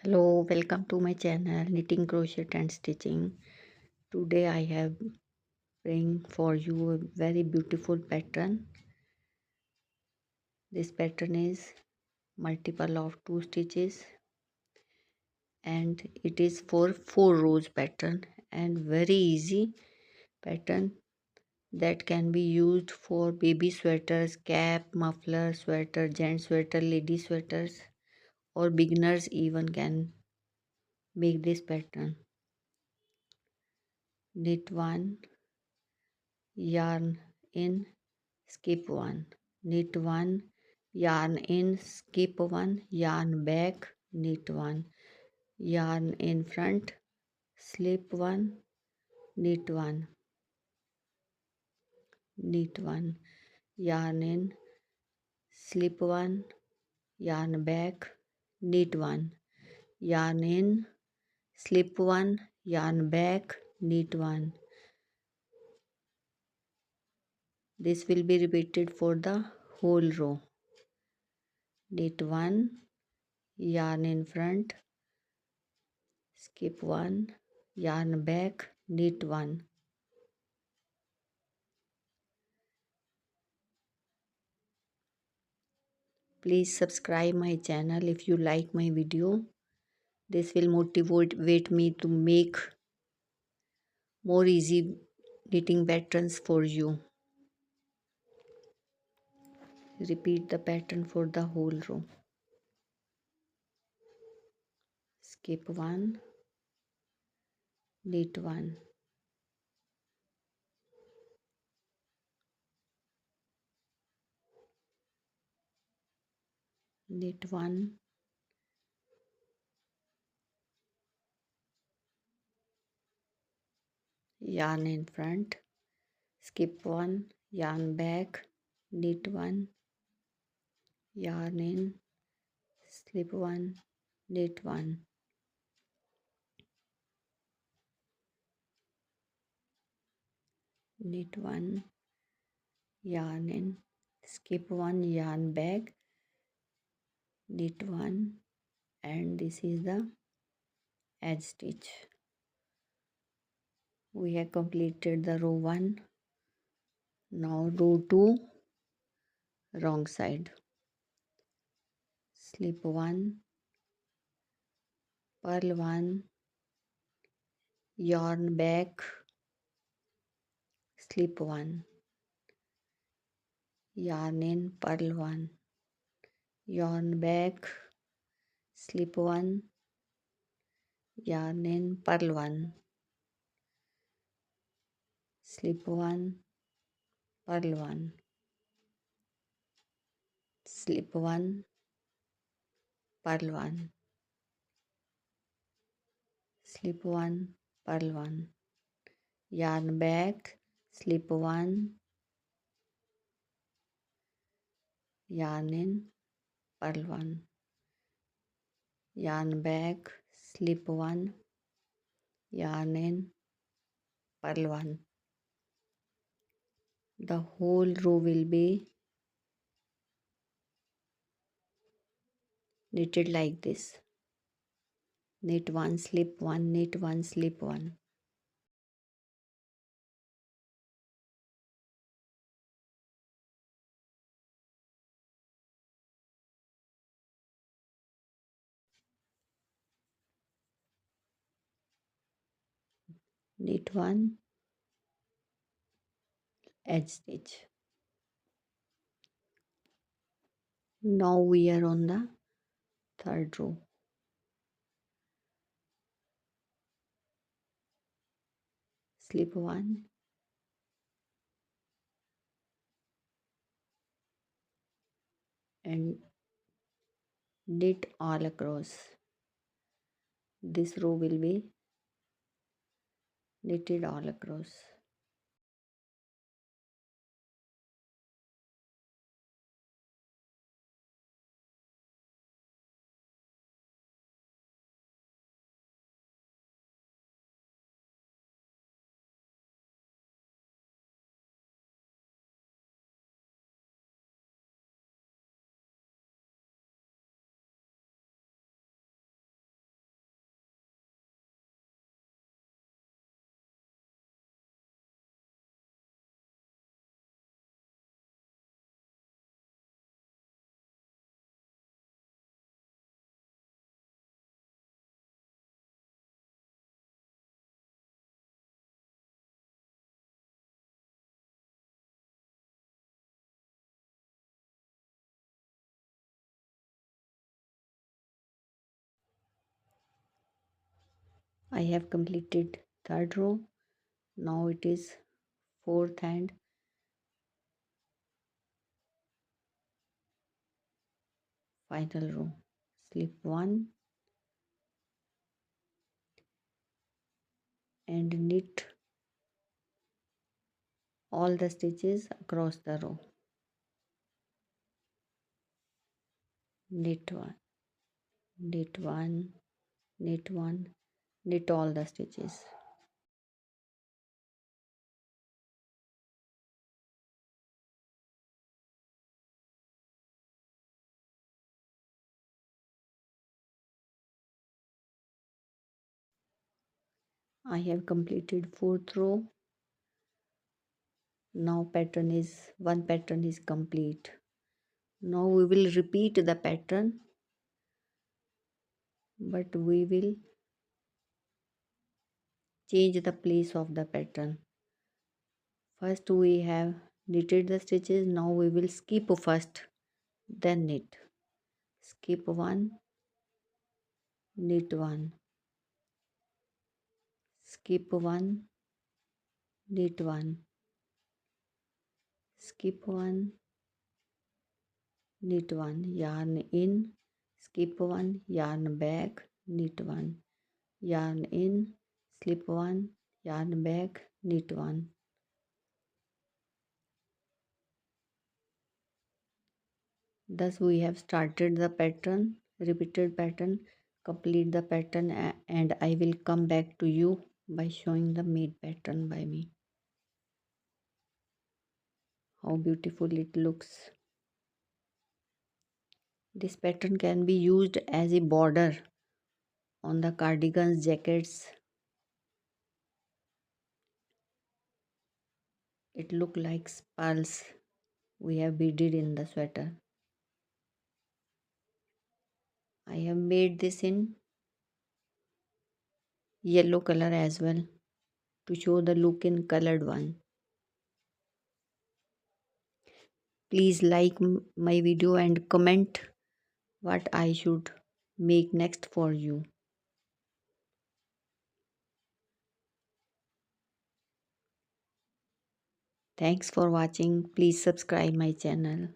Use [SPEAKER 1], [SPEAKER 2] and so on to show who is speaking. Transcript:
[SPEAKER 1] Hello, welcome to my channel Knitting, Crochet and Stitching. Today I have bring for you a very beautiful pattern. This pattern is multiple of 2 stitches and it is for 4 rows pattern and very easy pattern that can be used for baby sweaters, cap, muffler, sweater, gent sweater, lady sweaters or beginners even can make this pattern. Knit 1, yarn in, skip 1, knit 1, yarn in, skip 1, yarn back, knit 1, yarn in front, slip 1, knit 1, knit 1, yarn in, slip 1, yarn back, knit 1, yarn in, slip 1, yarn back, knit 1. This will be repeated for the whole row. Knit 1, yarn in front, skip 1, yarn back, knit 1. Please subscribe my channel if you like my video. This will motivate me to make more easy knitting patterns for you. Repeat the pattern for the whole row. Skip 1, knit 1. Knit 1, yarn in front, skip 1, yarn back, knit 1, yarn in, slip 1, knit 1. Knit 1, yarn in, skip 1, yarn back, knit 1, and this is the edge stitch. We have completed the row 1. Now row 2, wrong side. Slip 1, purl 1, yarn back, slip 1, yarn in, purl 1, yarn back, slip 1, yarn in, purl 1, slip 1, purl 1, slip 1, purl 1, slip 1, purl 1, yarn back, slip 1, yarn in, purl 1, yarn back, slip 1, yarn in, purl 1. The whole row will be knitted like this. Knit 1, slip 1, knit 1, slip 1. Knit 1, edge stitch. Now we are on the third row. Slip 1, and knit all across. This row will be knitted all across. I have completed third row. Now it is fourth and final row. Slip 1 and knit all the stitches across the row. Knit 1, knit 1, knit 1, knit all the stitches. I have completed fourth row. Now one pattern is complete. Now we will repeat the pattern, but we will change the place of the pattern. First we have knitted the stitches. Now we will skip first, then knit. Skip 1, knit 1, skip 1, knit 1, skip 1, knit 1, yarn in, skip 1, yarn back, knit 1, yarn in, slip 1, yarn back, knit 1. Thus we have started the pattern, repeated pattern. Complete the pattern and I will come back to you by showing the made pattern by me. How beautiful it looks. This pattern can be used as a border on the cardigans, jackets. It look like pearls we have beaded in the sweater. I have made this in yellow color as well to show the look in colored one. Please like my video and comment what I should make next for you. Thanks for watching. Please subscribe my channel.